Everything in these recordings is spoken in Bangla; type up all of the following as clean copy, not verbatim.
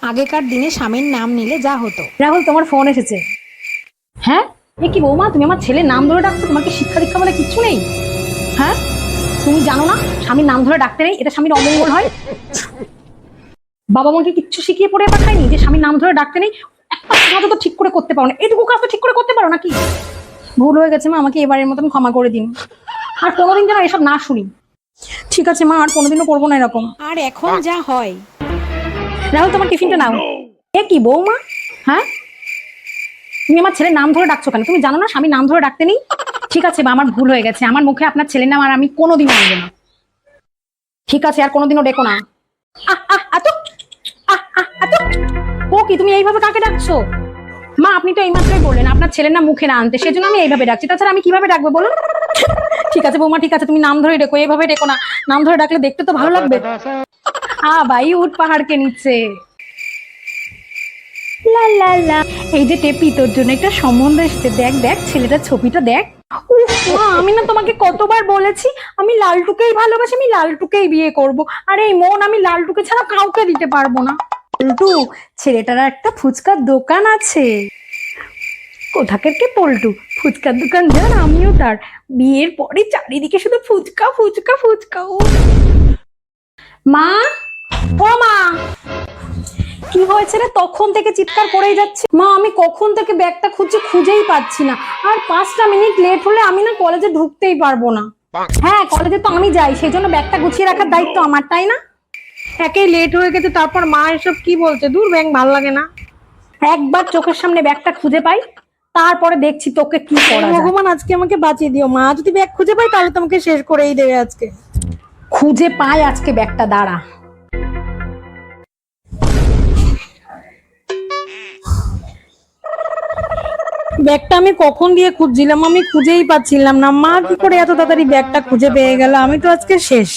আগেকার দিনে স্বামীর নাম নিলে যা হতো। রাহুল, তোমার ফোন এসেছে। হ্যাঁ, এ কি বৌমা, তুমি আমার ছেলের নাম ধরে ডাকছো? তোমার কি শিক্ষা দীক্ষা বলে কিচ্ছু নেই? হ্যাঁ, তুমি জানো না স্বামীর নাম ধরে ডাকতে নেই, এটা স্বামীর অমঙ্গল হয়। বাবা মাকে কিচ্ছু শিখিয়ে পড়ে পাঠায়নি যে স্বামীর নাম ধরে ডাকতে নেই? একটা কাজ তো ঠিক করে করতে পারো না, এইটুকু কাজ তো ঠিক করে করতে পারো নাকি? ভুল হয়ে গেছে মা, আমাকে এবারের মতন ক্ষমা করে দিন। আর কোনোদিন যেন এসব না শুনি। ঠিক আছে মা, আর কোনোদিনও করবো না এরকম। আর এখন যা হয়। রাহুল, তোমার টিফিনটা নাও। এ কি বৌমা, হ্যাঁ, তুমি আমার ছেলের নাম ধরে ডাকছো কেন? তুমি জানো না স্বামীর নাম ধরে ডাকতে নেই? ঠিক আছে বা, আমার ভুল হয়ে গেছে, আমার মুখে আপনার ছেলের নাম আর আমি কোনোদিনও আনবো না। ঠিক আছে, আর কোনোদিনও ডেকো না। আহ আহ এত আহ আহ এত ও কি, তুমি এইভাবে কাকে ডাকছো? মা, আপনি তো এইমাত্রই বললেন আপনার ছেলের নাম মুখে না আনতে, সেজন্য আমি এইভাবে ডাকছি, তাছাড়া আমি কিভাবে ডাকবো বলুন? ঠিক আছে বৌমা, ঠিক আছে, তুমি নাম ধরে ডেকো, এইভাবে ডেকো না। নাম ধরে ডাকলে দেখতে তো ভালো লাগবে। ভাই উঠ পাহাড়কে নিচ্ছে। লা লা লা, এই যে টেপি, তোর জন্য একটা সম্বন্ধ এসেছে, দেখ দেখ ছেলেটার ছবিটা দেখ। উফ মা, আমি না তোমাকে কতবার বলেছি আমি লালটুকেই ভালোবাসি, আমি লালটুকেই বিয়ে করব। আর এই মন আমি লালটুকে ছাড়া কাউকে দিতে পারবো না। পল্টু, ছেলেটার একটা ফুচকার দোকান আছে। কোথাকার কে পল্টু, ফুচকার দোকান যার আমিও তার। বিয়ের পরে চারিদিকে শুধু ফুচকা ফুচকা ফুচকা। ও মা, ও মা, কি হয়েছে রে? তখন থেকে চিৎকার করেই যাচ্ছে। মা, আমি কখন থেকে ব্যাগটা খুঁজছি, খুঁজেই পাচ্ছি না। আর 5টা মিনিট লেট হলে আমি না কলেজে ঢুকতেই পারবো না। হ্যাঁ, কলেজে তো আমি যাই, সেই জন্য ব্যাগটা গুছিয়ে রাখার দায়িত্ব আমার, তাই না? একেই লেট হয়ে গেছে, তারপর মা এসব কি বলছে? দূর ব্যাং, ভাল লাগে না। একবার চোখের সামনে ব্যাগটা খুঁজে পাই, তারপরে দেখছি তোকে কি করা যায়। ভগবান আজকে আমাকে বাঁচিয়ে দিও। মা যদি ব্যাগ খুঁজে পাই তাহলে তোমাকে শেষ করেই দেবে আজকে। খুঁজে পাই আজকে ব্যাগটা, দাঁড়া। ব্যাগটা আমি কখন দিয়ে খুঁজছিলাম, আমি খুঁজেই পাচ্ছিলাম না। মা কি করে এত তাড়াতাড়ি ব্যাগটা খুঁজে পেয়ে গেল? আমি তো আজকে শেষ।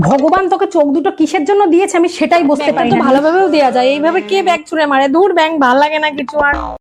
ভগবান তোকে চোখ দুটো কিসের জন্য দিয়েছে আমি সেটাই বুঝতে পারি তো না। ভালোভাবেও দেওয়া যায়, এইভাবে কে ব্যাগ ছুঁড়ে মারে? দূর ব্যাং, ভাল লাগে না কিছু আর।